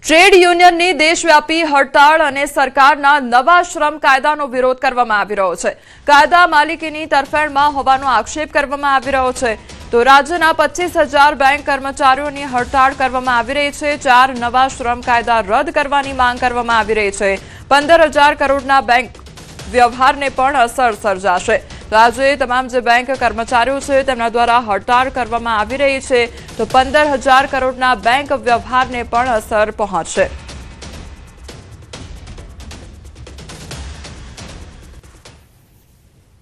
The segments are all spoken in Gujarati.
ટ્રેડ યુનિયનની દેશવ્યાપી હડતાળ અને સરકારના નવા શ્રમ કાયદાનો વિરોધ કરવામાં આવી રહ્યો છે। કાયદા માલિકીની તરફેણમાં હોવાનો આક્ષેપ કરવામાં આવી રહ્યો છે। તો રાજ્યના 25,000 બેંક કર્મચારીઓની હડતાળ કરવામાં આવી રહી છે। 4 નવા શ્રમ કાયદા રદ કરવાની માંગ કરવામાં આવી રહી છે। 15,000 કરોડના બેંક વ્યવહારને પણ અસર સર્જાશે। તો આજે તમામ જે બેંક કર્મચારીઓ છે તેમના દ્વારા હડતાળ કરવામાં આવી રહી છે। તો 15,000 કરોડના બેંક વ્યવહારને પણ અસર પહોંચશે।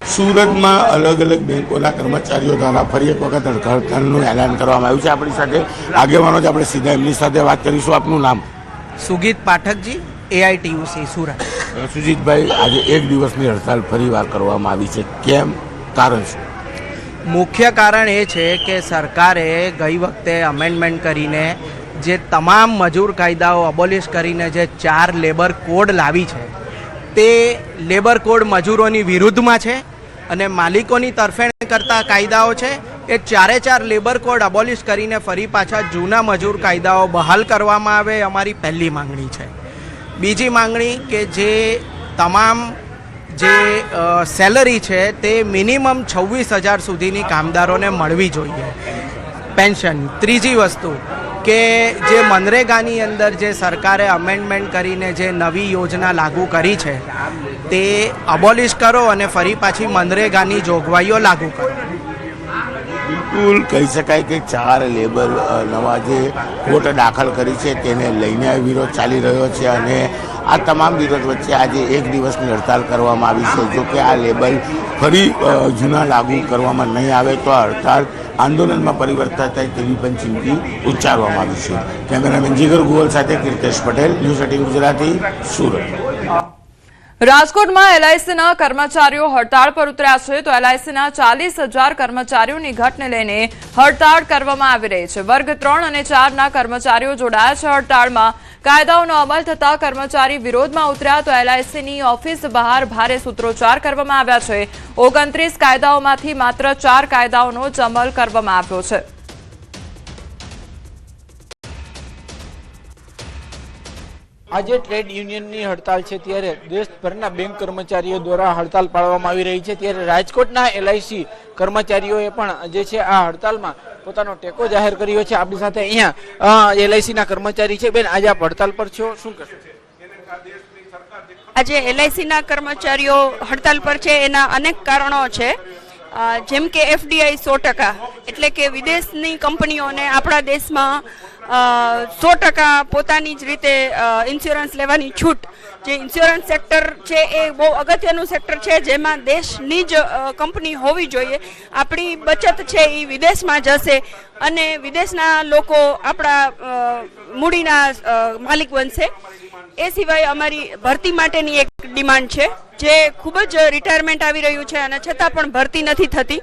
સુરતમાં અલગ અલગ બેંકોના કર્મચારીઓ દ્વારા ફરી એક વખત હડતાળનું એલાન કરવામાં આવ્યું છે। આપણી સાથે આગેવાનો જ આપણે સીધા એમની સાથે વાત કરીશું। આપનું નામ? સુગીત પાઠકજી, AITUC સુરત। સુજીતભાઈ, આજે એક દિવસની હડતાળ ફરીવાર કરવામાં આવી છે, કેમ, કારણ શું? મુખ્ય કારણ એ છે કે સરકારે ગઈ વખતે અમેન્ડમેન્ટ કરીને જે તમામ મજૂર કાયદાઓ અબોલિશ કરીને જે 4 લેબર કોડ લાવી છે તે લેબર કોડ મજૂરોની વિરુદ્ધમાં છે અને માલિકોની તરફેણ કરતા કાયદાઓ છે। એ 4 લેબર કોડ અબોલિશ કરીને ફરી પાછા જૂના મજૂર કાયદાઓ બહાલ કરવામાં આવે, અમારી પહેલી માંગણી છે। બીજી માંગણી કે જે તમામ જે સેલરી છે તે મિનિમમ 26,000 સુધીની કામદારોને મળવી જોઈએ, પેન્શન। ત્રીજી વસ્તુ કે જે મનરેગાની અંદર જે સરકારે અમેન્ડમેન્ટ કરીને જે નવી યોજના લાગુ કરી છે તે અબોલિશ કરો અને ફરી પાછી મનરેગાની જોગવાઈઓ લાગુ કરો। બિલકુલ કહી શકાય કે 4 લેબર નવા જે કોર્ટ દાખલ કરી છે તેને લઈને વિરોધ ચાલી રહ્યો છે અને આ તમામ વિરોધ વચ્ચે આજે એક દિવસની હડતાળ કરવામાં આવી છે। જો કે આ લેબલ ફરી જૂના લાગુ કરવામાં નહીં આવે તો આ હડતાળ આંદોલનમાં પરિવર્તન થાય તેવી પણ ચીમકી ઉચ્ચારવામાં આવી છે। કેમેરામેન જીગર ગુવલ સાથે કીર્તેશ પટેલ, ન્યૂઝ 18 ગુજરાતી, સુરત। રાજકોટમાં LICના કર્મચારીઓ હડતાળ પર ઉતર્યા છે। તો LICના 40,000 કર્મચારીઓની ઘટને લઈને હડતાળ કરવામાં આવી રહી છે। વર્ગ 3 અને 4ના કર્મચારીઓ જોડાયા છે હડતાળમાં। કાયદાઓનો અમલ થતા કર્મચારી વિરોધમાં ઉતર્યા। તો LICની ઓફિસ બહાર ભારે સૂત્રોચ્ચાર કરવામાં આવ્યા છે। 29 કાયદાઓમાંથી માત્ર 4 કાયદાઓનો જ અમલ કરવામાં આવ્યો છે। આજે ટ્રેડ યુનિયનની હડતાલ છે ત્યારે દેશભરના બેંક કર્મચારીઓ દ્વારા હડતાલ પાડવામાં આવી રહી છે। ત્યારે રાજકોટના LIC કર્મચારીઓએ પણ જે છે આ હડતાલમાં પોતાનો ટેકો જાહેર કર્યો છે। આપણી સાથે અહીંયા LICના કર્મચારી છે। બેન, આજે આપ હડતાલ પર છો, શું કહેશો? આજે LICના કર્મચારીઓ હડતાલ પર છે એના અનેક કારણો છે, જેમ કે FDI 100%, એટલે કે વિદેશની કંપનીઓને આપણા દેશમાં 100% પોતાની જ રીતે ઇન્સ્યોરન્સ લેવાની છૂટ। જે ઇન્સ્યોરન્સ સેક્ટર છે એ બહુ અગત્યનું સેક્ટર છે જેમાં દેશની જ કંપની હોવી જોઈએ। આપણી બચત છે એ વિદેશમાં જશે અને વિદેશના લોકો આપણા મૂડીના માલિક બનશે। એ સિવાય અમારી ભરતી માટેની એક ડિમાન્ડ છે, જે ખૂબ જ રિટાયરમેન્ટ આવી રહ્યું છે અને છતાં પણ ભરતી નથી થતી,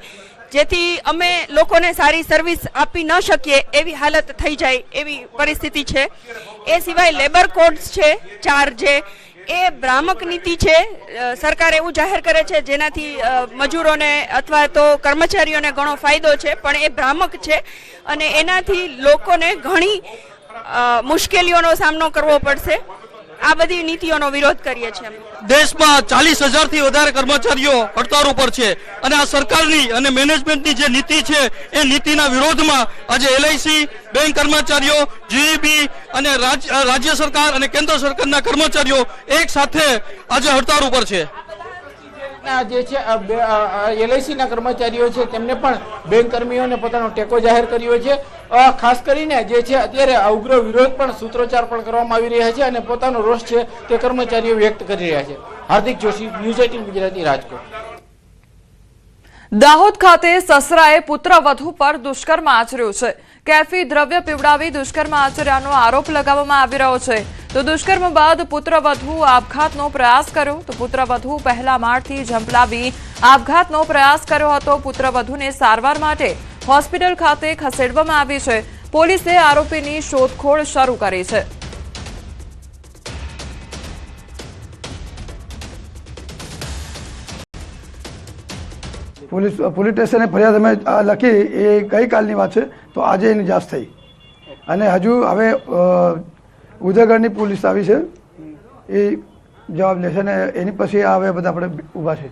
જેથી અમે લોકોને સારી સર્વિસ આપી ન શકીએ એવી હાલત થઈ જાય એવી પરિસ્થિતિ છે। એ સિવાય લેબર કોડ્સ છે 4, જે એ ભ્રામક નીતિ છે। સરકાર એવું જાહેર કરે છે જેનાથી મજૂરોને અથવા તો કર્મચારીઓને ઘણો ફાયદો છે, પણ એ ભ્રામક છે અને એનાથી લોકોને ઘણી મુશ્કેલીઓનો સામનો કરવો પડશે। આ બધી નીતિઓનો વિરોધ કરીએ છીએ। દેશમાં 40,000થી વધારે કર્મચારીઓ હડતાળ ઉપર છે અને આ સરકારની અને મેનેજમેન્ટની જે નીતિ છે એ નીતિના વિરોધમાં આજે LIC, બેંક કર્મચારીઓ, GEB અને રાજ્ય સરકાર અને કેન્દ્ર સરકારના કર્મચારીઓ એક સાથે આજે હડતાળ ઉપર છે। જે છે LICના કર્મચારીઓ છે તેમને પણ બેંક કર્મીઓને પોતાનો ટેકો જાહેર કર્યો છે। ખાસ કરીને જે છે અત્યારે ઉગ્ર વિરોધ પણ સૂત્રોચ્ચાર પણ કરવામાં આવી રહ્યા છે અને પોતાનો રોષ છે તે કર્મચારીઓ વ્યક્ત કરી રહ્યા છે। હાર્દિક જોશી, ન્યૂઝ 18 ગુજરાતી, રાજકોટ। દાહોદ ખાતે સસરાએ પુત્રવધુ પર દુષ્કર્મ આચર્યું છે। કેફી દ્રવ્ય પીવડાવી દુષ્કર્મ આચર્યાનો આરોપ લગાવવામાં આવી રહ્યો છે। તો દુષ્કર્મ બાદ પુત્રવધુ આપઘાતનો પ્રયાસ કર્યો। તો પુત્રવધુ પહેલા માળથી ઝંપલાવી આપઘાતનો પ્રયાસ કર્યો હતો। પુત્રવધુને સારવાર માટે હોસ્પિટલ ખાતે ખસેડવામાં આવી છે। પોલીસે આરોપીની શોધખોળ શરૂ કરી છે। પોલીસ સ્ટેશને ફરિયાદ અમે લખી, એ ગઈકાલની વાત છે। તો આજે એની જાંચ થઈ અને હજુ હવે ઉદયગઢની પોલીસ આવી છે, એ જવાબ લેશે ને એની પછી આવે બધા આપણે ઊભા છે.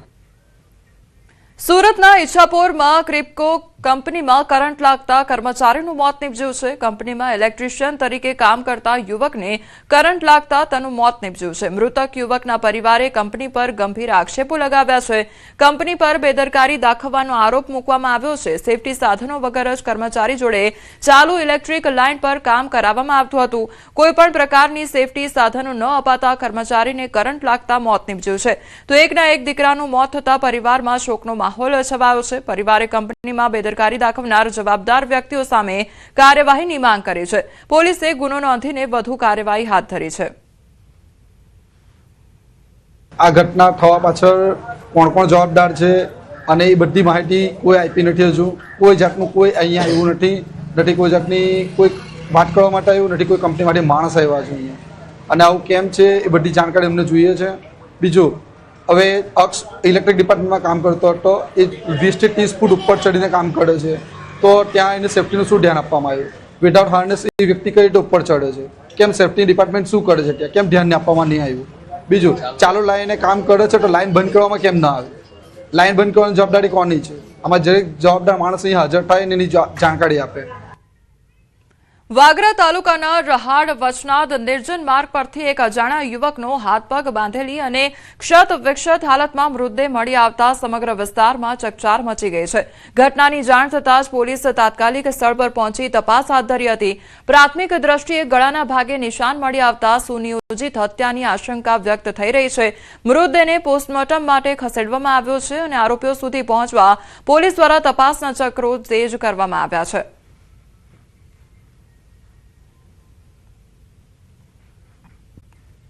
સુરતના ઈચ્છાપુરમાં ક્રિપ્કો કંપનીમાં કરંટ લાગતા કર્મચારીનું મોત નીપજ્યું છે. કંપનીમાં ઇલેક્ટ્રિશિયન તરીકે કામ કરતા યુવકને કરંટ લાગતા તેનું મોત નીપજ્યું છે. મૃતક યુવકના પરિવારે કંપની પર ગંભીર આક્ષેપો લગાવ્યા છે. કંપની પર બેદરકારી દાખવવાનો આરોપ મૂકવામાં આવ્યો છે. સેફટી સાધનો વગર જ કર્મચારી જોડે ચાલુ ઇલેક્ટ્રિક લાઇન પર કામ કરાવવામાં આવતું હતું. કોઈપણ પ્રકારની સેફટી સાધનો ન અપાતા કર્મચારીને કરંટ લાગતા મોત નીપજ્યું છે. તો એકના એક દીકરાનું મોત થતા પરિવારમાં શોકનો માહોલ છવાયો છે. પરિવારે કંપનીમાં બેદરકારી દાખવનાર જવાબદાર વ્યક્તિઓ સામે કાર્યવાહીની માંગ કરી છે. પોલીસે ગુનો નોંધીને વધુ કાર્યવાહી હાથ ધરી છે. આ ઘટના થવા પાછળ કોણ કોણ જવાબદાર છે અને એ બધી માહિતી કોઈ આપી નથી. હજુ કોઈ જાતનું કોઈ અહીંયા આવ્યું નથી. કોઈ જાતની કોઈ વાત કરવા માટે આવ્યું નથી. કોઈ કંપની માટે માણસ આવ્યા છે અહીંયા, અને આવું કેમ છે એ બધી જાણકારી અમને જોઈએ છે. બીજું, હવે અક્ષ ઇલેક્ટ્રિક ડિપાર્ટમેન્ટમાં કામ કરતો હતો, એ 20 થી 30 ફૂટ ઉપર ચડીને કામ કરે છે, તો ત્યાં એને સેફ્ટીનું શું ધ્યાન આપવામાં આવ્યું? વિધાઉટ હાર્નેસ એ વ્યક્તિ કઈ રીતે ઉપર ચડે છે? કેમ સેફ્ટી ડિપાર્ટમેન્ટ શું કરે છે ત્યાં? કેમ ધ્યાન આપવામાં નહીં આવ્યું? બીજું, ચાલુ લાઈને કામ કરે છે તો લાઈન બંધ કરવામાં કેમ ના આવે? લાઈન બંધ કરવાની જવાબદારી કોની છે? આમાં દરેક જવાબદાર માણસ અહીં હાજર થાય અને એની જાણકારી આપે. વાગરા તાલુકાના રહાડ વચનાદ નિર્જન માર્ગ પરથી એક અજાણ્યા યુવકનો હાથ પગ બાંધેલી અને ક્ષત વિક્ષત હાલતમાં મૃતદેહ મળી આવતા સમગ્ર વિસ્તારમાં ચકચાર મચી ગઈ છે. ઘટનાની જાણ થતાં જ પોલીસ તાત્કાલિક સ્થળ પર પહોંચી તપાસ હાથ ધરી હતી. પ્રાથમિક દ્રષ્ટિએ ગળાના ભાગે નિશાન મળી આવતા સુનિયોજિત હત્યાની આશંકા વ્યક્ત થઈ રહી છે. મૃતદેહને પોસ્ટમોર્ટમ માટે ખસેડવામાં આવ્યો છે અને આરોપીઓ સુધી પહોંચવા પોલીસ દ્વારા તપાસના ચક્રો તેજ કરવામાં આવ્યા છે.